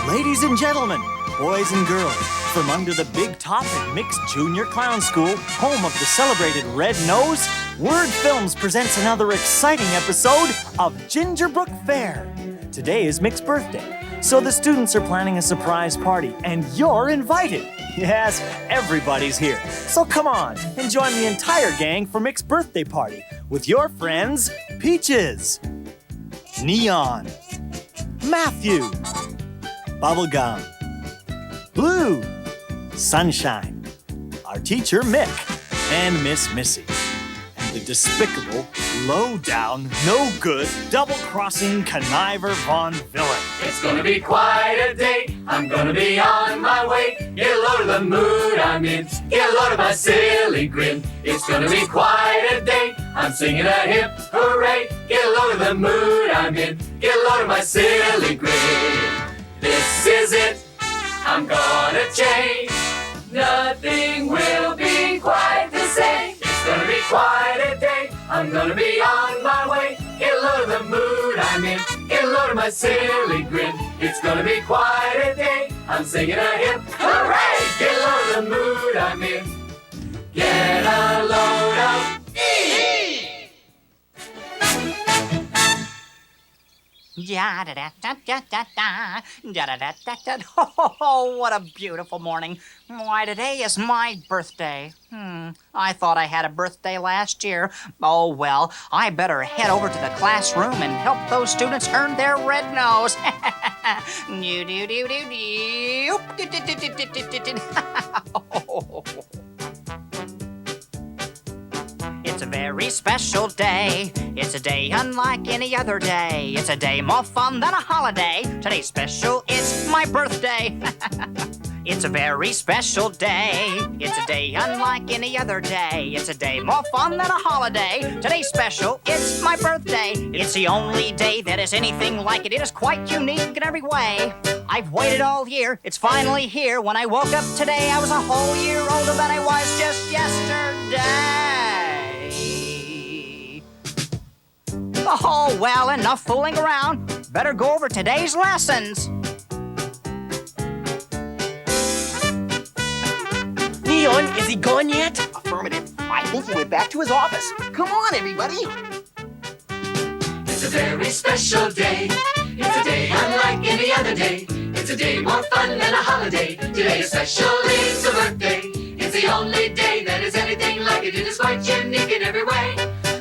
Ladies and gentlemen, boys and girls, from under the big top at Mixed Junior Clown School, home of the celebrated Red Nose, Word Films presents another exciting episode of Gingerbrook Fare. Today is Mick's birthday, so the students are planning a surprise party, and you're invited. Yes, everybody's here. So come on and join the entire gang for Mick's birthday party with your friends, Peaches, Neon, Matthew, Bubblegum, Blue, Sunshine, our teacher Mick, and Miss Missy, and the despicable, low-down, no-good, double-crossing conniver von villain. It's gonna be quite a day, I'm gonna be on my way. Get a load of the mood I'm in, get a load of my silly grin. It's gonna be quite a day, I'm singing a hip hooray. Get a load of the mood I'm in, get a load of my silly grin. This is it, I'm gonna change. Nothing will be quite the same. It's gonna be quite a day, I'm gonna be on my way. Get a load of the mood I'm in, get a load of my silly grin. It's gonna be quite a day, I'm singing a hip hooray. Get a load of the mood I'm in, get a load of me. Oh, what a beautiful morning. Why, today is my birthday. I thought I had a birthday last year. Oh, well, I better head over to the classroom and help those students earn their red nose. It's a very special day. It's a day unlike any other day. It's a day more fun than a holiday. Today's special, it's my birthday. It's a very special day. It's a day unlike any other day. It's a day more fun than a holiday. Today's special, it's my birthday. It's the only day that is anything like it. It is quite unique in every way. I've waited all year. It's finally here. When I woke up today, I was a whole year older than I was just yesterday. Oh, well, enough fooling around. Better go over today's lessons. Neon, is he gone yet? Affirmative. I think he went back to his office. Come on, everybody. It's a very special day. It's a day unlike any other day. It's a day more fun than a holiday. Today is special, it's a birthday. It's the only day that is anything like it. It is quite unique in every way.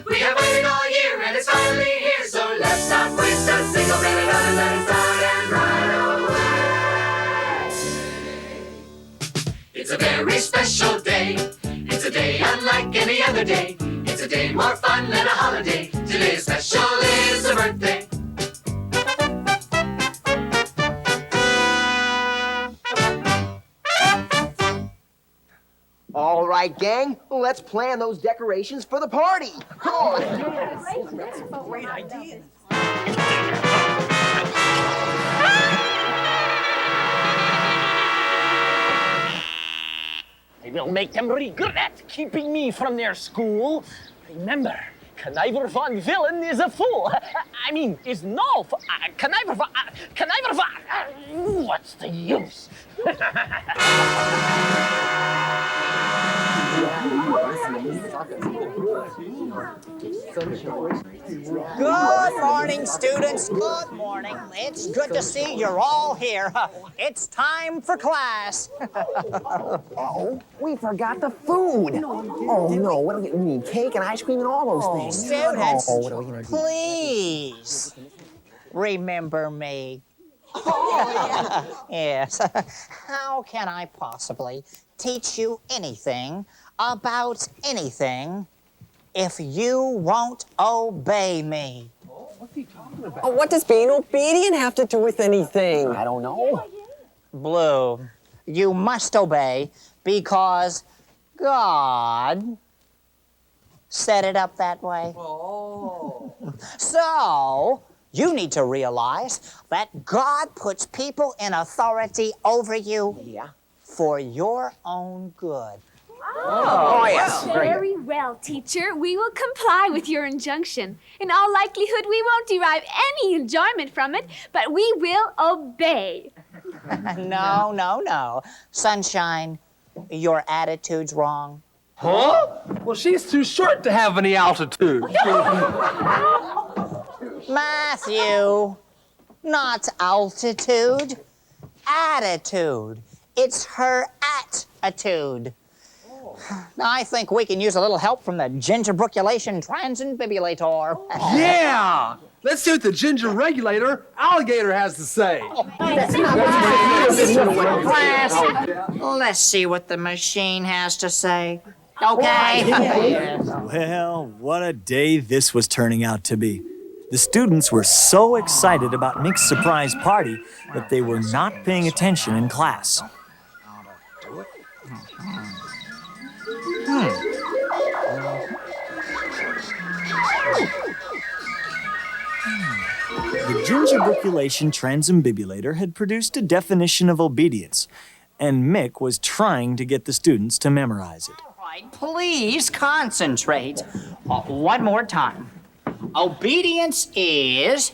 We have waited all year and it's finally here. So let's not waste a single minute of it. Let it start and right away. It's a very special day. It's a day unlike any other day. It's a day more fun than a holiday. Today is special, it's a birthday. All right, gang, let's plan those decorations for the party. Come on. Great idea. I will make them regret keeping me from their school. Remember, Conniver von Villain is a fool. I mean, is no fool. Conniver von... what's the use? Good morning, students. Good morning. It's good to see you're all here. It's time for class. Oh, we forgot the food. Oh, no. What do we need? Cake and ice cream and all those things. Students, Oh, what are we going to do? please remember me. Yes. How can I possibly teach you anything about anything if you won't obey me? Oh, what does being obedient have to do with anything? I don't know. Blue, you must obey because God set it up that way. Oh. So, you need to realize that God puts people in authority over you for your own good. Oh, yes. Very well, teacher. We will comply with your injunction. In all likelihood, we won't derive any enjoyment from it, but we will obey. No. Sunshine, your attitude's wrong. Huh? Well, she's too short to have any altitude. Matthew, not altitude, attitude. It's her attitude. Now, I think we can use a little help from the Gingerbrookulation Transambibulator. Yeah! Let's see what the ginger regulator alligator has to say. Class, let's see what the machine has to say. Okay? Well, what a day this was turning out to be. The students were so excited about Mick's surprise party that they were not paying attention in class. The Gingerbrookulation Transambibulator had produced a definition of obedience, and Mick was trying to get the students to memorize it. All right, please concentrate. One more time. Obedience is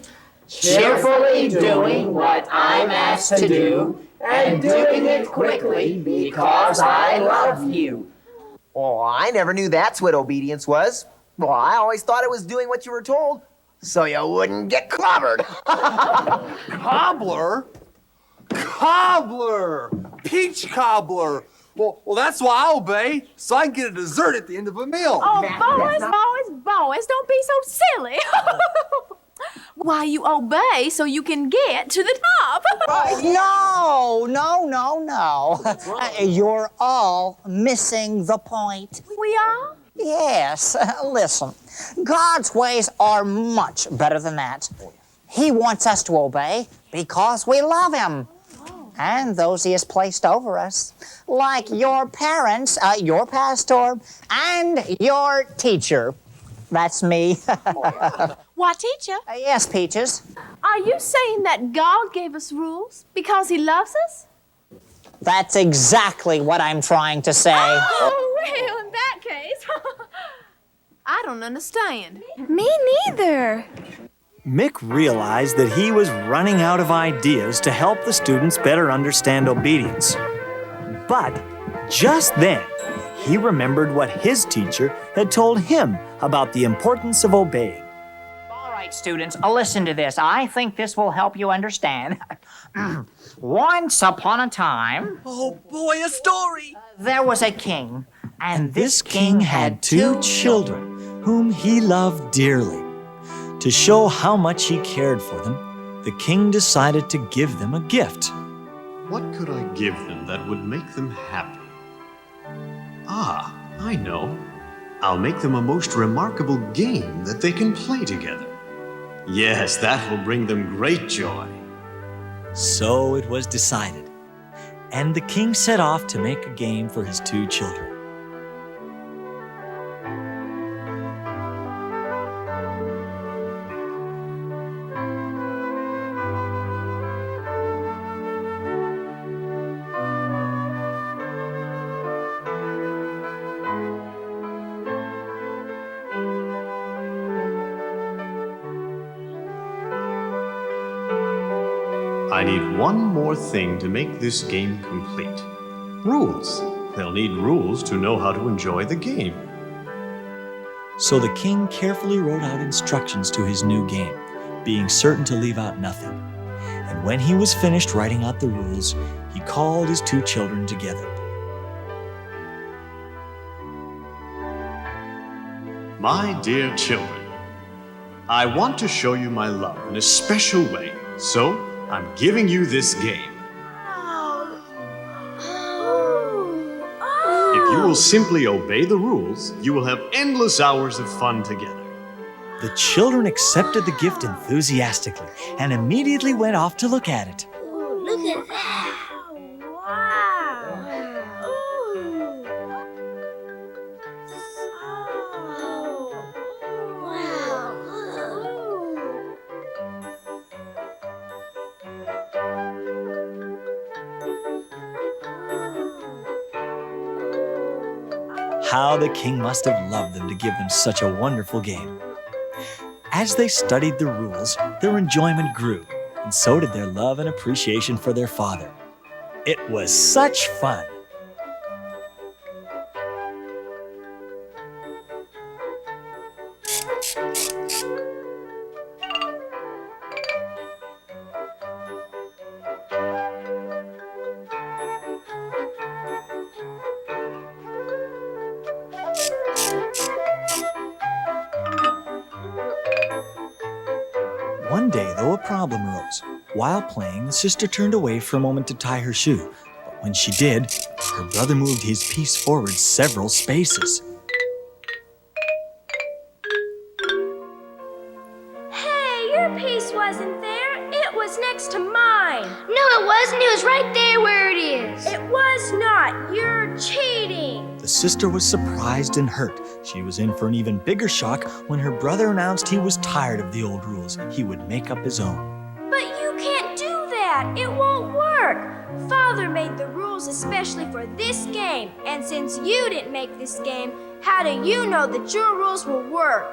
cheerfully doing what I'm asked to do and doing it quickly because I love you. Oh, I never knew that's what obedience was. Well, I always thought it was doing what you were told, so you wouldn't get clobbered. Cobbler? Cobbler! Peach cobbler! Well, that's why I obey, so I can get a dessert at the end of a meal. Oh, boys, don't be so silly. Why, you obey so you can get to the top. No. You're all missing the point. We are? Yes, listen. God's ways are much better than that. He wants us to obey because we love Him. And those He has placed over us, like your parents, your pastor, and your teacher. That's me. Why, teacher? Yes, Peaches. Are you saying that God gave us rules because He loves us? That's exactly what I'm trying to say. Oh, well, in that case, I don't understand. Me neither. Mick realized that he was running out of ideas to help the students better understand obedience. But just then, he remembered what his teacher had told him about the importance of obeying. All right, students, listen to this. I think this will help you understand. Once upon a time... Oh boy, a story! There was a king, and This king had two children whom he loved dearly. To show how much he cared for them, the king decided to give them a gift. What could I give them that would make them happy? Ah, I know. I'll make them a most remarkable game that they can play together. Yes, that will bring them great joy. So it was decided, and the king set off to make a game for his two children. I need one more thing to make this game complete. Rules. They'll need rules to know how to enjoy the game. So the king carefully wrote out instructions to his new game, being certain to leave out nothing. And when he was finished writing out the rules, he called his two children together. My dear children, I want to show you my love in a special way, so I'm giving you this game. If you will simply obey the rules, you will have endless hours of fun together. The children accepted the gift enthusiastically and immediately went off to look at it. Look at that. Wow. How the king must have loved them to give them such a wonderful game. As they studied the rules, their enjoyment grew, and so did their love and appreciation for their father. It was such fun. One day, though, a problem arose. While playing, the sister turned away for a moment to tie her shoe. But when she did, her brother moved his piece forward several spaces. Hey, your piece wasn't there. It was next to mine. No, it wasn't. It was right there where it is. It was not. You're cheating. The sister was surprised and hurt. She was in for an even bigger shock when her brother announced he was tired of the old rules. He would make up his own. But you can't do that. It won't work. Father made the rules especially for this game. And since you didn't make this game, how do you know that your rules will work?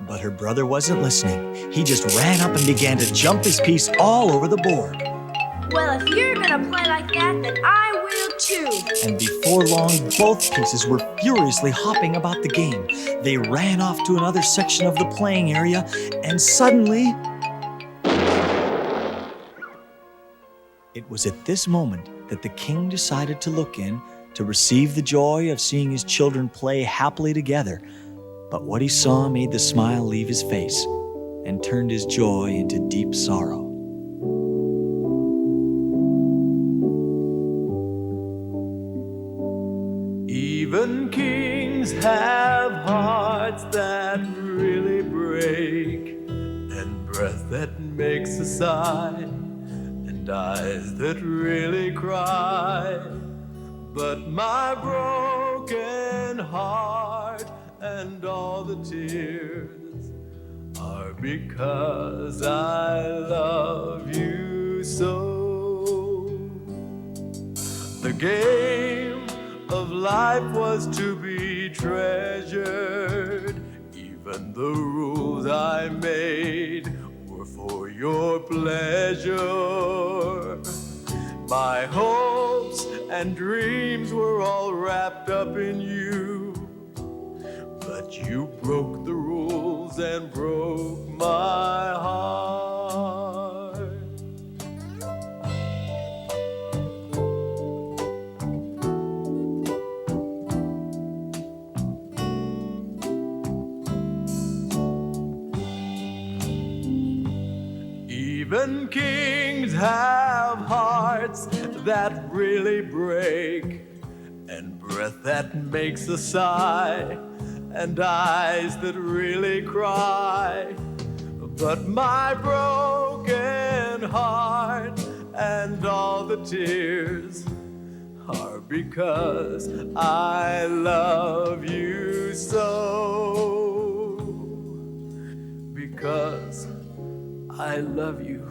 But her brother wasn't listening. He just ran up and began to jump his piece all over the board. Well, if you're gonna play like that, then I will too. And before long, both pieces were furiously hopping about the game. They ran off to another section of the playing area, and suddenly... It was at this moment that the king decided to look in to receive the joy of seeing his children play happily together. But what he saw made the smile leave his face and turned his joy into deep sorrow. Even kings have hearts that really break, and breath that makes a sigh, and eyes that really cry. But my broken heart and all the tears are because I love you so. The game of life was to be treasured. Even the rules I made were for your pleasure. My hopes and dreams were all wrapped up in you, but you broke the rules and broke my heart. Even kings have hearts that really break, and breath that makes a sigh, and eyes that really cry. But my broken heart and all the tears are because I love you so. Because I love you.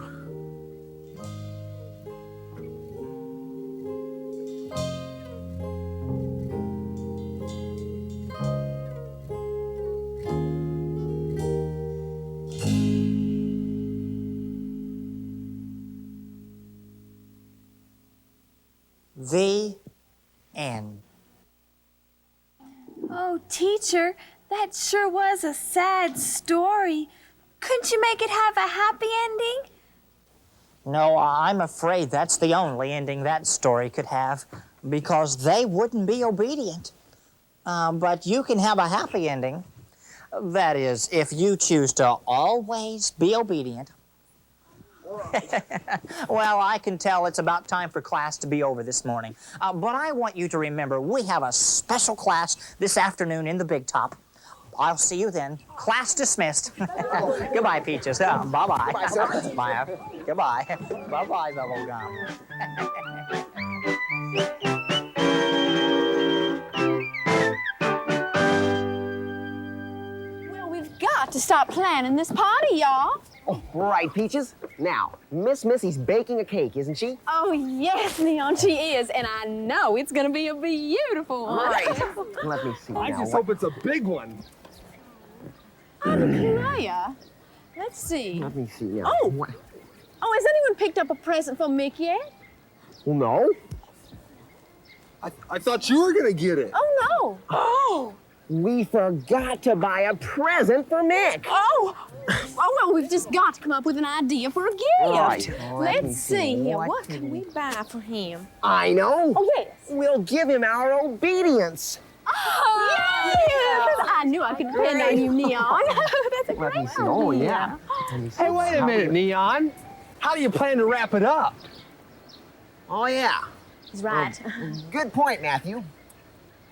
The end. Oh, teacher, that sure was a sad story. Couldn't you make it have a happy ending? No, I'm afraid that's the only ending that story could have, because they wouldn't be obedient. But you can have a happy ending. That is, if you choose to always be obedient. Well, I can tell it's about time for class to be over this morning. But I want you to remember we have a special class this afternoon in the Big Top. I'll see you then. Class dismissed. Goodbye, Peaches. Bye-bye. Bye, sir. Bye. Goodbye. Bye-bye, Bubblegum. Well, we've got to stop planning this party, y'all. Oh, right, Peaches. Now, Miss Missy's baking a cake, isn't she? Oh, yes, Leon, she is. And I know it's going to be a beautiful one. Right. Let me see I now. just hope it's a big one. Claudia, let's see. Let me see now. Oh. What? Oh, has anyone picked up a present for Mick yet? Well, no. I thought you were gonna get it. Oh, no. Oh, we forgot to buy a present for Mick. Oh, well, we've just got to come up with an idea for a gift. Right. Let's see here. What can we buy for him? I know. Oh, yes. We'll give him our obedience. Oh, yes. I knew I could depend on you, Neon. That's a Let me great see. Oh, idea. yeah. Hey, wait a minute, Neon. How do you plan to wrap it up? Oh, yeah. He's right. Good point, Matthew.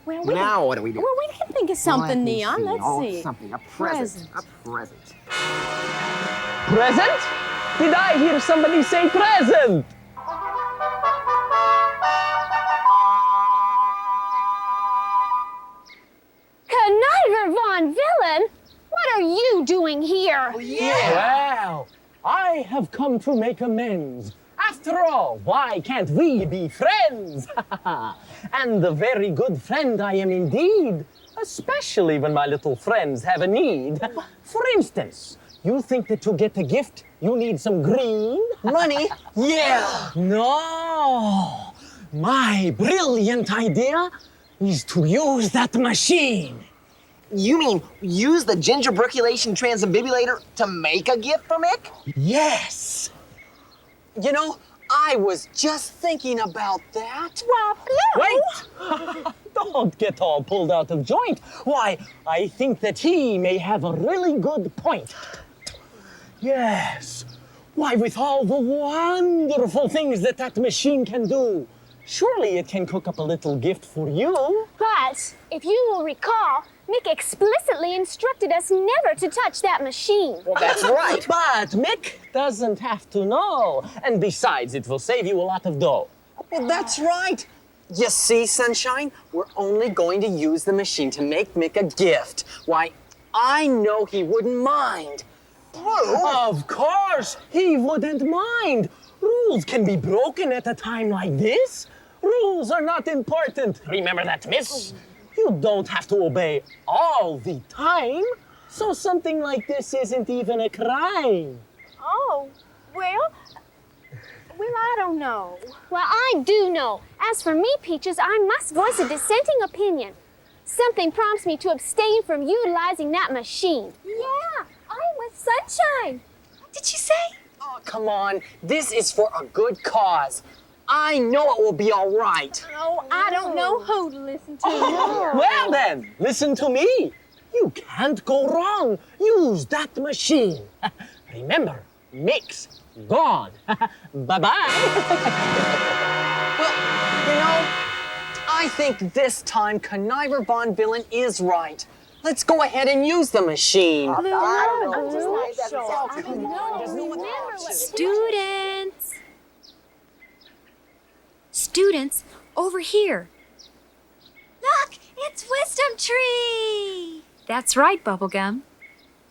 Well, Now what do we do? Well, we can think of something, Let me Neon. see. Let's Oh, see. something. A present. A present. Present? Did I hear somebody say present? Conniver von Villain? What are you doing here? Well, I have come to make amends. After all, why can't we be friends? And a very good friend I am indeed, especially when my little friends have a need. For instance, you think that to get a gift, you need some green? Money? Yeah. No. My brilliant idea is to use that machine. You mean use the gingerbrookylation transambibulator to make a gift for Mick? Yes. You know, I was just thinking about that. Wait! Don't get all pulled out of joint. Why, I think that he may have a really good point. Yes. Why, with all the wonderful things that that machine can do, surely it can cook up a little gift for you. But if you will recall, Mick explicitly instructed us never to touch that machine. Well, that's right. But Mick doesn't have to know. And besides, it will save you a lot of dough. Well, that's right. You see, Sunshine, we're only going to use the machine to make Mick a gift. Why, I know he wouldn't mind. Of course, he wouldn't mind. Rules can be broken at a time like this. Rules are not important. Remember that, miss? You don't have to obey all the time. So something like this isn't even a crime. Oh, well, I don't know. Well, I do know. As for me, Peaches, I must voice a dissenting opinion. Something prompts me to abstain from utilizing that machine. Yeah, I'm with Sunshine. What did you say? Oh, come on. This is for a good cause. I know it will be all right. Oh, I don't know who to listen to. Well then, listen to me. You can't go wrong. Use that machine. Remember, mix, gone. Bye-bye. Well, you know, I think this time Conniver von Villain is right. Let's go ahead and use the machine. I don't know. Students, over here. Look, it's Wisdom Tree. That's right, Bubblegum.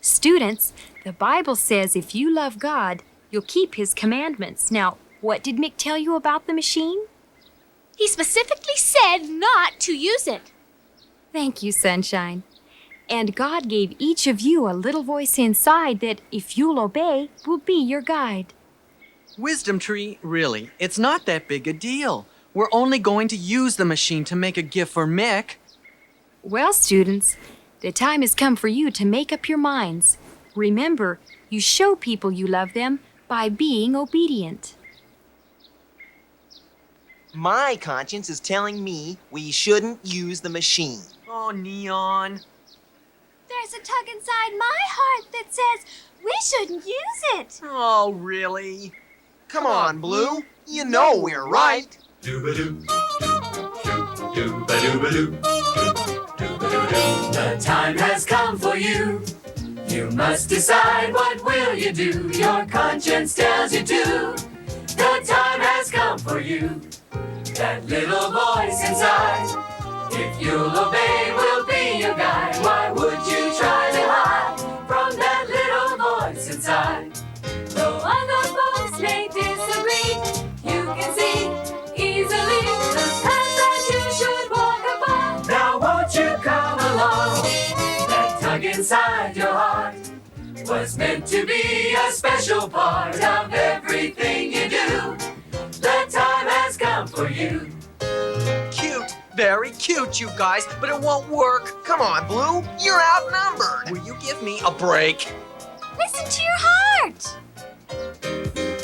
Students, the Bible says if you love God, you'll keep His commandments. Now, what did Mick tell you about the machine? He specifically said not to use it. Thank you, Sunshine. And God gave each of you a little voice inside that, if you'll obey, will be your guide. Wisdom Tree, really, it's not that big a deal. We're only going to use the machine to make a gift for Mick. Well, students, the time has come for you to make up your minds. Remember, you show people you love them by being obedient. My conscience is telling me we shouldn't use the machine. Oh, Neon. There's a tug inside my heart that says we shouldn't use it. Oh, really? Come on, Blue. You know we're right. Doo-ba-doo, doo-ba-doo-ba-doo, doo-ba-doo-doo. The time has come for you. You must decide what will you do. Your conscience tells you to. The time has come for you. That little voice inside. If you'll obey, we'll be your guide. Why would you try to hide from that little voice inside? Though other folks may disagree, you can see easily the path that you should walk upon. Now won't you come along? That tug inside your heart was meant to be a special part of everything you do. The time has come for you. Cute, very cute, you guys, but it won't work. Come on, Blue. You're outnumbered. Will you give me a break? Listen to your heart.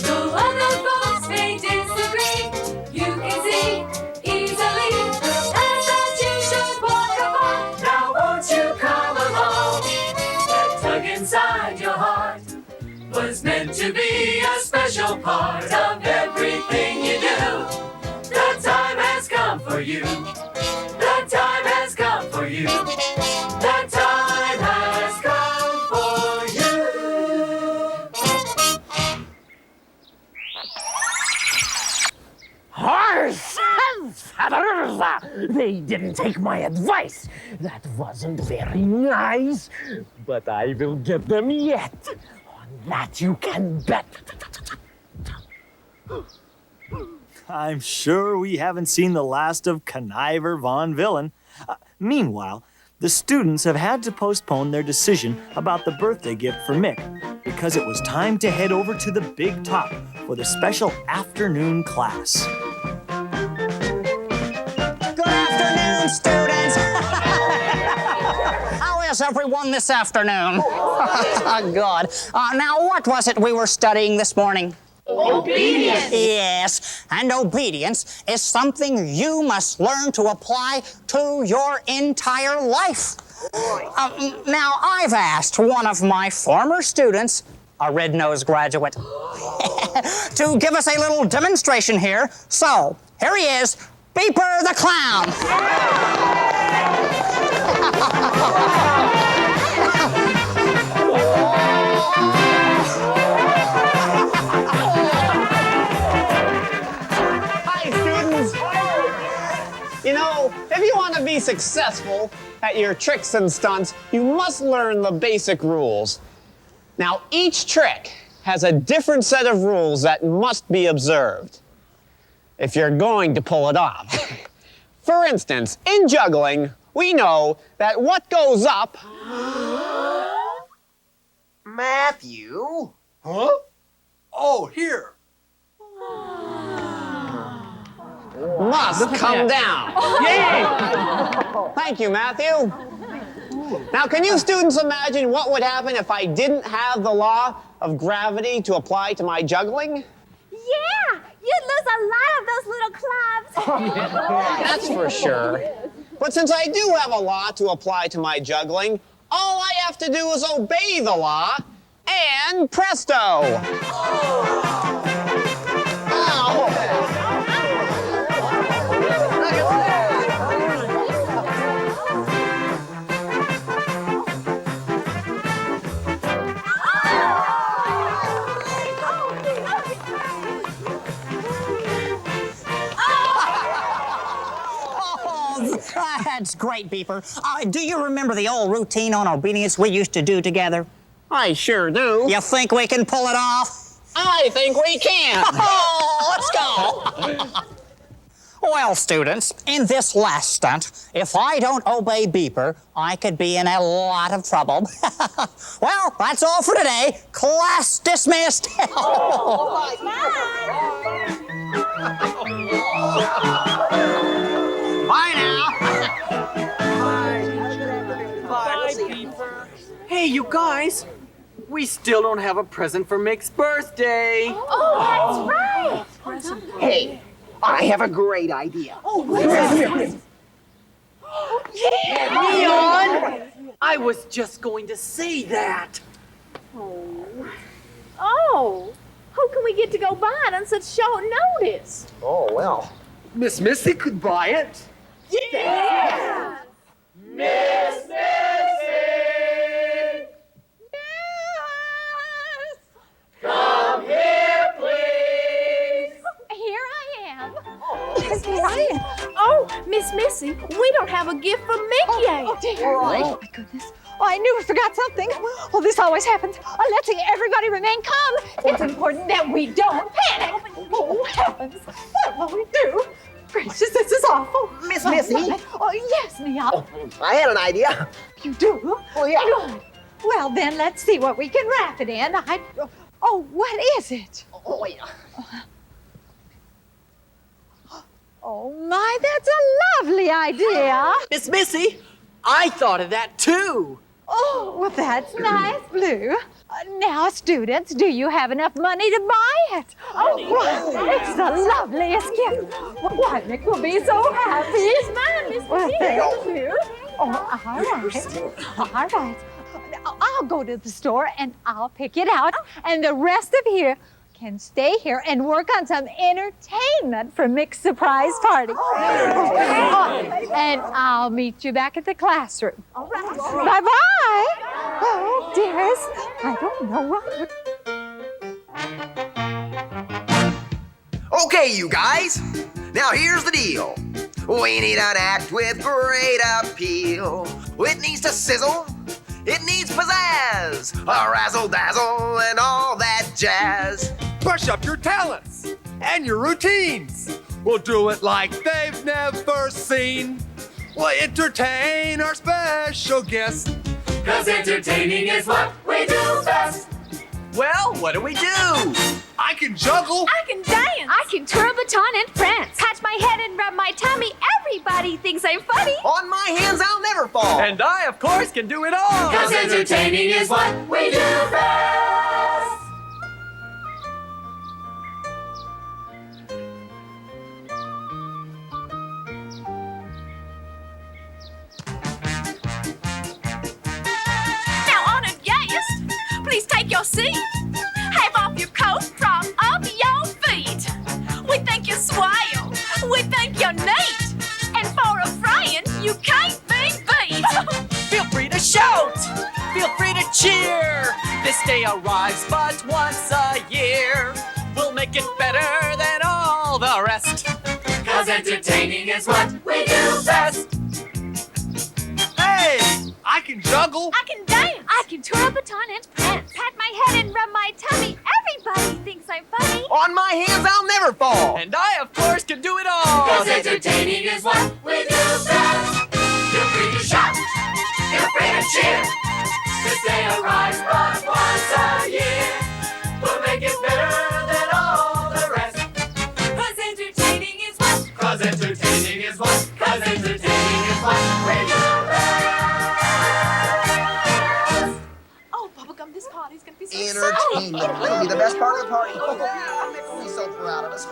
Though other folks may disagree, you can see easily that you should walk apart. Now won't you come along? That tug inside your heart was meant to be a special part of everything you do. The time has come for you. The time has come for you. The time has come for you. They didn't take my advice. That wasn't very nice. But I will get them yet. On that you can bet. I'm sure we haven't seen the last of Conniver Von Villain. Meanwhile, the students have had to postpone their decision about the birthday gift for Mick because it was time to head over to the big top for the special afternoon class. Good afternoon, students. How is everyone this afternoon? Good. Now, what was it we were studying this morning? Obedience. Yes, and obedience is something you must learn to apply to your entire life. Now, I've asked one of my former students, a red-nosed graduate, to give us a little demonstration here. So, here he is, Beeper the Clown. You know, if you want to be successful at your tricks and stunts, you must learn the basic rules. Now, each trick has a different set of rules that must be observed if you're going to pull it off. For instance, in juggling, we know that what goes up... Matthew? Huh? Oh, here. must come down. Yay! Thank you, Matthew. Now, can you students imagine what would happen if I didn't have the law of gravity to apply to my juggling? Yeah, you'd lose a lot of those little clubs. That's for sure. But since I do have a law to apply to my juggling, all I have to do is obey the law, and presto! Oh. That's great, Beeper. Do you remember the old routine on obedience we used to do together? I sure do. You think we can pull it off? I think we can. Oh, let's go. Well, students, in this last stunt, if I don't obey Beeper, I could be in a lot of trouble. Well, that's all for today. Class dismissed. Bye now. Bye, Beeper. Hey, you guys. We still don't have a present for Mick's birthday. Oh, that's right. Hey, I have a great idea. Leon! I was just going to say that. Oh, who can we get to go buy it on such short notice? Oh, well. Miss Missy could buy it. Yeah! Miss Missy! Come here, please! Here I am. Oh, Miss Missy, we don't have a gift for Mick yet. Oh, my goodness. Oh, I knew we forgot something. Well, this always happens. Let's see everybody remain calm. It's important that we don't panic. Oh, heavens. What will we do? Gracious, this is awful. Miss Missy? Oh, yes, Mia. I had an idea. You do? Oh, yeah. Good. Well, then let's see what we can wrap it in. Oh, what is it? Oh, yeah. Oh, my, that's a lovely idea. Miss Missy, I thought of that too. Oh, well, that's nice, Blue. Now, students, do you have enough money to buy it? Oh, well, it's the loveliest gift. Well, why, Nick will be so happy. It's mine, Miss Well, thank you. Oh, all right. All right. I'll go to the store and I'll pick it out. And the rest of you can stay here and work on some entertainment for Mick's surprise party. And I'll meet you back at the classroom. All right. Bye-bye. Oh, dearest, I don't know. Okay, you guys. Now here's the deal. We need an act with great appeal. It needs to sizzle. It needs pizzazz, a razzle-dazzle, and all that jazz. Brush up your talents and your routines. We'll do it like they've never seen. We'll entertain our special guest. 'Cause entertaining is what we do best. Well, what do? I can juggle. I can dance. I can twirl the baton and prance. Pat my head and rub my tummy. Everybody thinks I'm funny. On my hands, I'll never fall. And I, of course, can do it all. 'Cause entertaining is what we do best. Now, honored guest, please take your seat. Have off your coat, drop up your feet. We think you're swell, we think you're neat. And for a friend, you can't be beat. Feel free to shout. Feel free to cheer. This day arrives but once a year. We'll make it better than all the rest. 'Cause entertaining is what we do best. Hey, I can juggle. I can dance. I can twirl a baton and prance. Pat my head and rub my tummy. Everybody thinks I'm funny. On my hands, I'll never fall. And I, of course, can do it all. 'Cause entertaining is what we do best. Feel free to shout. Feel free to cheer. This day arrives but once a year. We'll make it better than all the rest. 'Cause entertaining is what. 'Cause entertaining is what. 'Cause entertaining is what we do best. Oh, Bubblegum, this party's gonna be so Entertainment. It'll be the best part of the party. Mick will be so proud of us.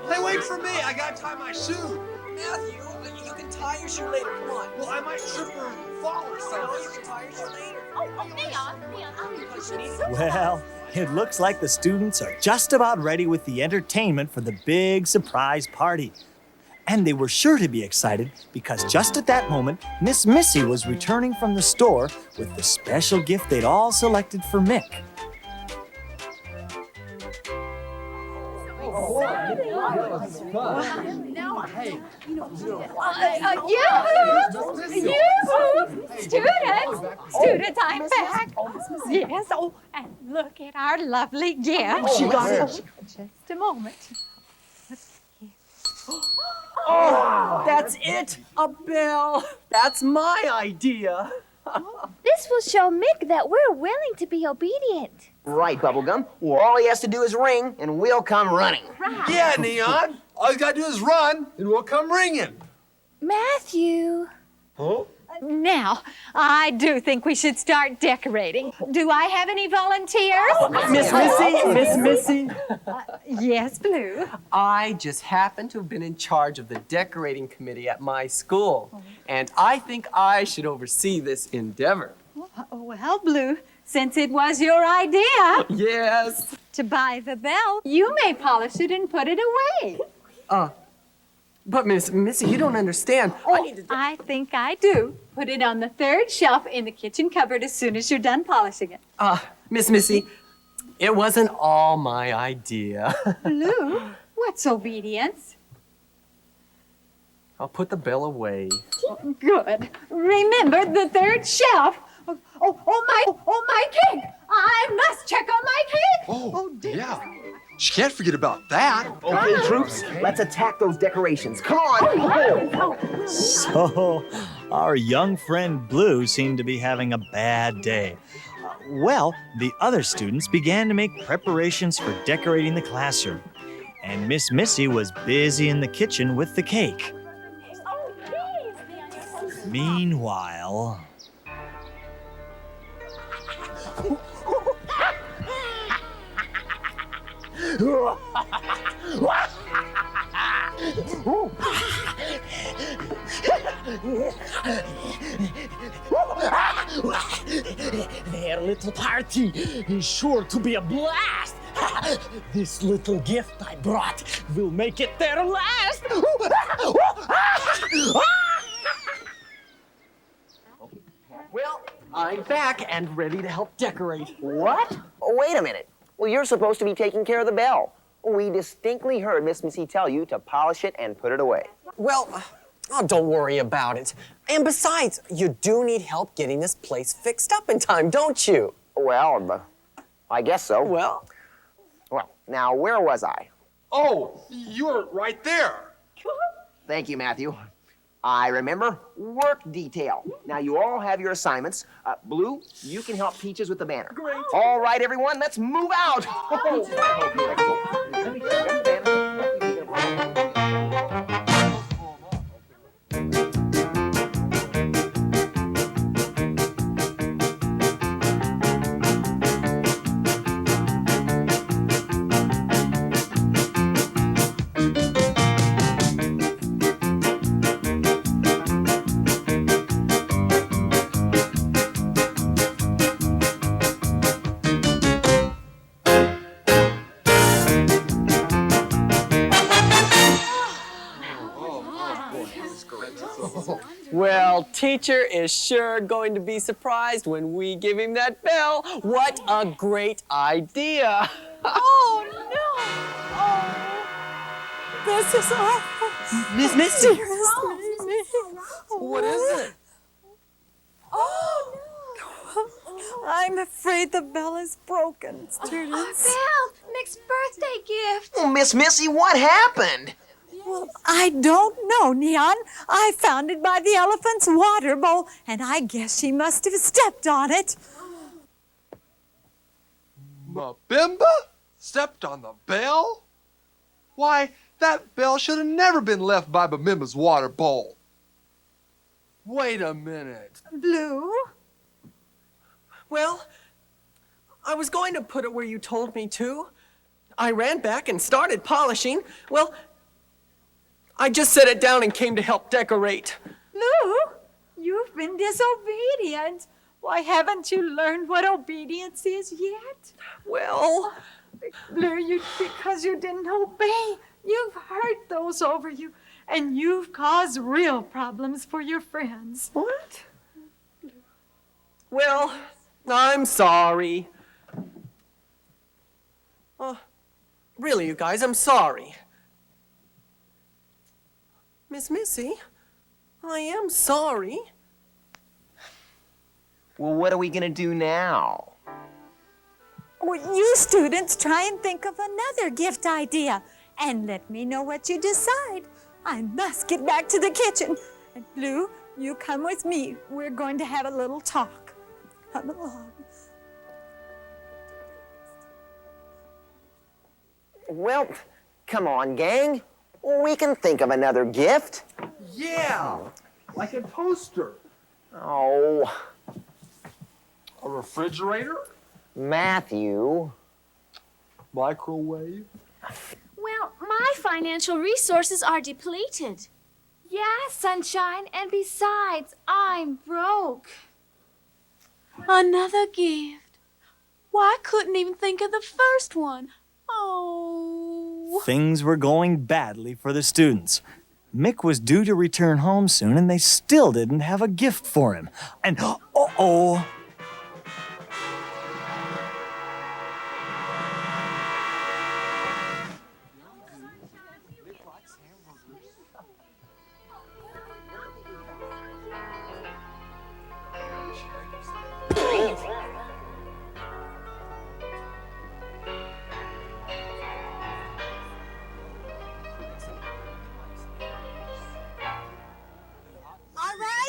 Hey, wait for me. I gotta tie my shoe. Matthew, you can tie your shoe later. Come on. Well, I might trip or fall or something. You can tie your shoe later. Oh, Neon, I'll leave your shoes. Well, it looks like the students are just about ready with the entertainment for the big surprise party. And they were sure to be excited because just at that moment, Miss Missy was returning from the store with the special gift they'd all selected for Mick. Yoo-hoo! Students, I'm back. Yes, oh, and look at our lovely gift. She got it. Just a moment. Oh, that's it. A bell. That's my idea. This will show Mick that we're willing to be obedient. Right, Bubblegum. Well, all he has to do is ring, and we'll come running. Yeah, Neon. All you gotta do is run, and we'll come ringing. Matthew. Huh? Now, I do think we should start decorating. Do I have any volunteers? Miss Missy. Yes, Blue. I just happen to have been in charge of the decorating committee at my school, and I think I should oversee this endeavor. Well, Blue, since it was your idea Yes. to buy the bell, you may polish it and put it away. But Miss Missy, you don't understand. I think I do. Put it on the third shelf in the kitchen cupboard as soon as you're done polishing it. Miss Missy, it wasn't all my idea. Blue, what's obedience? I'll put the bell away. Good. Remember the third shelf. Oh, my cake! I must check on my cake. Oh, dear. yeah. She can't forget about that. Okay, troops, let's attack those decorations. Come on! So, our young friend Blue seemed to be having a bad day. Well, the other students began to make preparations for decorating the classroom, and Miss Missy was busy in the kitchen with the cake. Meanwhile... Their little party is sure to be a blast. This little gift I brought will make it their last. Well, I'm back and ready to help decorate. What? Oh, wait a minute. Well, you're supposed to be taking care of the bell. We distinctly heard Miss Missy tell you to polish it and put it away. Well, don't worry about it. And besides, you do need help getting this place fixed up in time, don't you? Well, I guess so. Well, now where was I? Oh, you're right there. Thank you, Matthew. I remember work detail. Now you all have your assignments. Blue, you can help Peaches with the banner. Great. All right, everyone, let's move out. well, teacher is sure going to be surprised when we give him that bell. What a great idea. Oh, no. Oh, this is awful. Miss Missy. What is it? Oh, no. I'm afraid the bell is broken, students. Belle, Mick's birthday gift. Oh, Miss Missy, what happened? Well, I don't know, Neon. I found it by the elephant's water bowl, and I guess she must have stepped on it. Mabimba? Stepped on the bell? Why, that bell should have never been left by Mabimba's water bowl. Wait a minute. Blue? Well, I was going to put it where you told me to. I ran back and started polishing. Well, I just set it down and came to help decorate. Blue, you've been disobedient. Why, haven't you learned what obedience is yet? Well, Blue, because you didn't obey, you've hurt those over you, and you've caused real problems for your friends. What? Well, I'm sorry. Really, you guys, I'm sorry. Miss Missy, I am sorry. Well, what are we gonna do now? Well, you students try and think of another gift idea, and let me know what you decide. I must get back to the kitchen. And Blue, you come with me. We're going to have a little talk. Come along. Well, come on, gang. We can think of another gift. Yeah, like a toaster. Oh, A refrigerator? Matthew. Microwave? Well, my financial resources are depleted. Yeah, Sunshine, and besides, I'm broke. Another gift. Why, I couldn't even think of the first one. Oh. Things were going badly for the students. Mick was due to return home soon, and they still didn't have a gift for him. And uh-oh!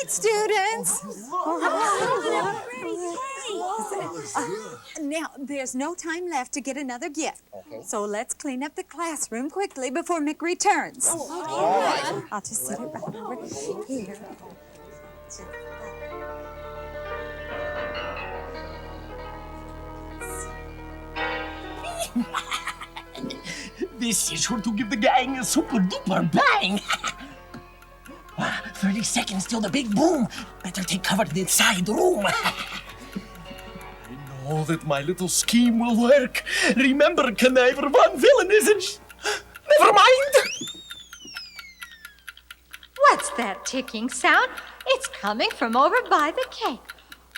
students. Now, there's no time left to get another gift. Okay. So let's clean up the classroom quickly before Mick returns. All right. I'll just set it right over here. This is sure to give the gang a super duper bang. 30 seconds till the big boom. Better take cover to the side room. I know that my little scheme will work. Remember, conniver von villain isn't. Never mind. What's that ticking sound? It's coming from over by the cake.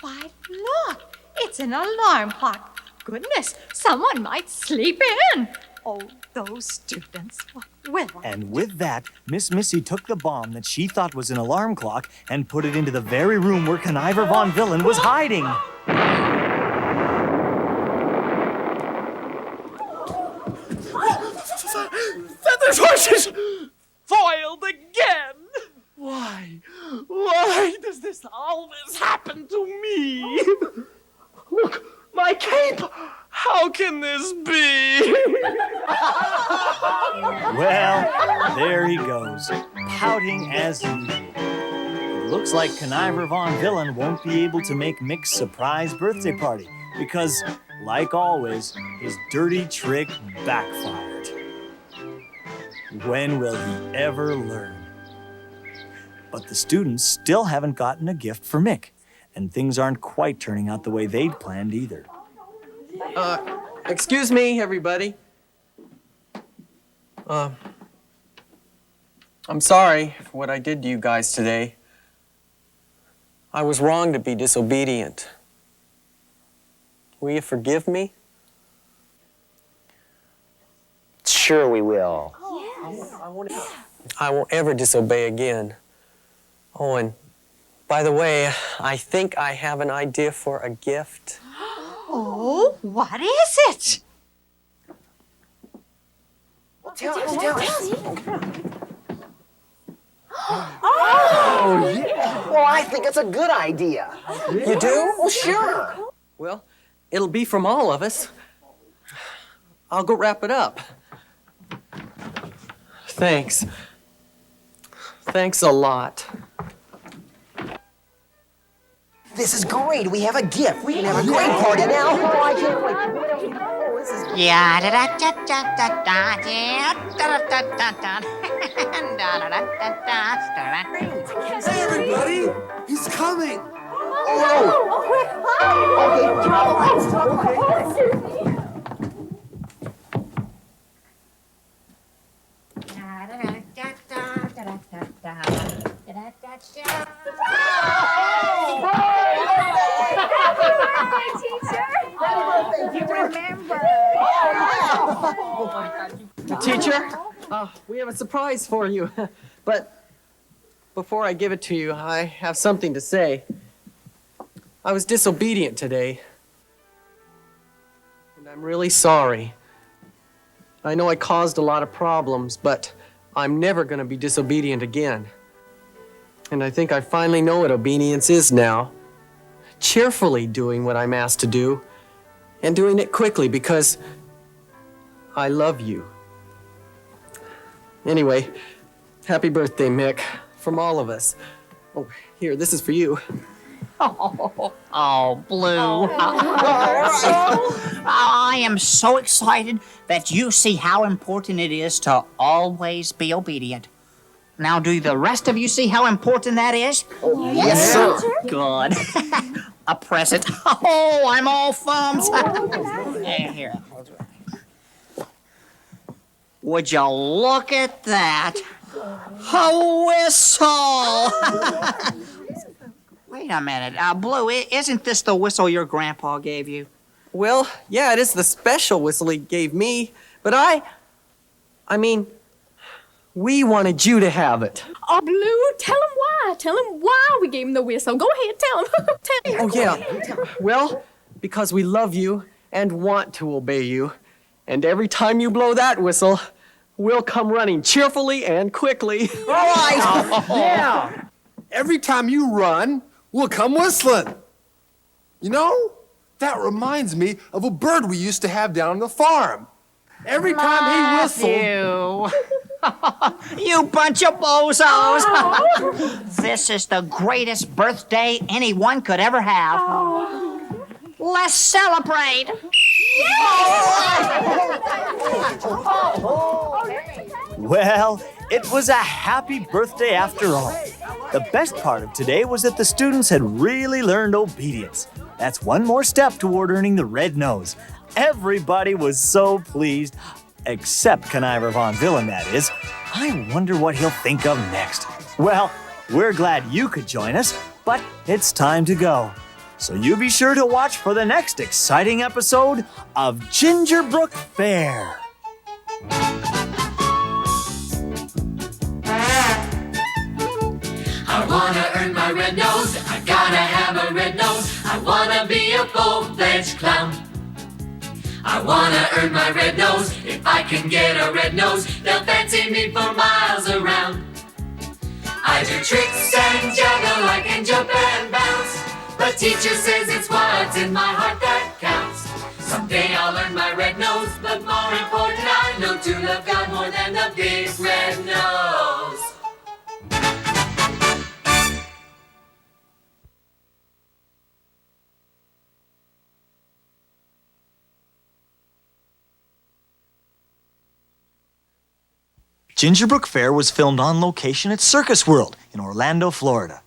Why, look, it's an alarm clock. Goodness, someone might sleep in. Oh, those students. Well, And with that, Miss Missy took the bomb that she thought was an alarm clock and put it into the very room where Conniver Von Villain was hiding. Feathers, horses! Foiled again! Why does this always happen to me? Look, my cape! How can this be? Well, there he goes, pouting as usual. It looks like Conniver Von Villain won't be able to make Mick's surprise birthday party because, like always, his dirty trick backfired. When will he ever learn? But the students still haven't gotten a gift for Mick, and things aren't quite turning out the way they'd planned either. Excuse me, everybody. I'm sorry for what I did to you guys today. I was wrong to be disobedient. Will you forgive me? Sure we will. I won't ever disobey again. Oh, and by the way, I think I have an idea for a gift. oh, what is it? Tell us. Oh, yeah. Well, I think it's a good idea. You do? Well, sure. Well, it'll be from all of us. I'll go wrap it up. Thanks. Thanks a lot. This is great. We have a gift. We can have a great party now. Oh, I can't wait. Oh, this is great. Yeah, da da da da da da da da da da da da da da. Hey, everybody! He's coming! Oh, okay. Teacher, we have a surprise for you. But before I give it to you, I have something to say. I was disobedient today. And I'm really sorry. I know I caused a lot of problems, but I'm never going to be disobedient again. And I think I finally know what obedience is now. Cheerfully doing what I'm asked to do, and doing it quickly because I love you. Anyway, happy birthday, Mick, from all of us. Oh, here, this is for you. Oh, Blue. I am so excited that you see how important it is to always be obedient. Now, do the rest of you see how important that is? Oh, yes, sir. Good. A present. Oh, I'm all thumbs. Here. Would you look at that? A whistle! Wait a minute. Blue, isn't this the whistle your grandpa gave you? Well, yeah, it is the special whistle he gave me, but I mean, we wanted you to have it. Oh, Blue, tell him why. Tell him why we gave him the whistle. Go ahead, tell him. Tell him. Oh, yeah. Well, because we love you and want to obey you. And every time you blow that whistle, we'll come running cheerfully and quickly. All right. Yeah. Every time you run, we'll come whistling. You know, that reminds me of a bird we used to have down on the farm. Every time he whistled... You bunch of bozos! This is the greatest birthday anyone could ever have. Let's celebrate! Well, it was a happy birthday after all. The best part of today was that the students had really learned obedience. That's one more step toward earning the red nose. Everybody was so pleased, except Conniver von Villain, that is. I wonder what he'll think of next. Well, we're glad you could join us, but it's time to go. So you be sure to watch for the next exciting episode of Gingerbrook Fare. I wanna earn my red nose, I gotta have a red nose. I wanna be a full-fledged clown. I wanna earn my red nose, if I can get a red nose, they'll fancy me for miles around. I do tricks and juggle, I can jump and bounce, but teacher says it's what's in my heart that counts. Someday I'll earn my red nose, but more important I know to love God more than the big red nose. Gingerbrook Fare was filmed on location at Circus World in Orlando, Florida.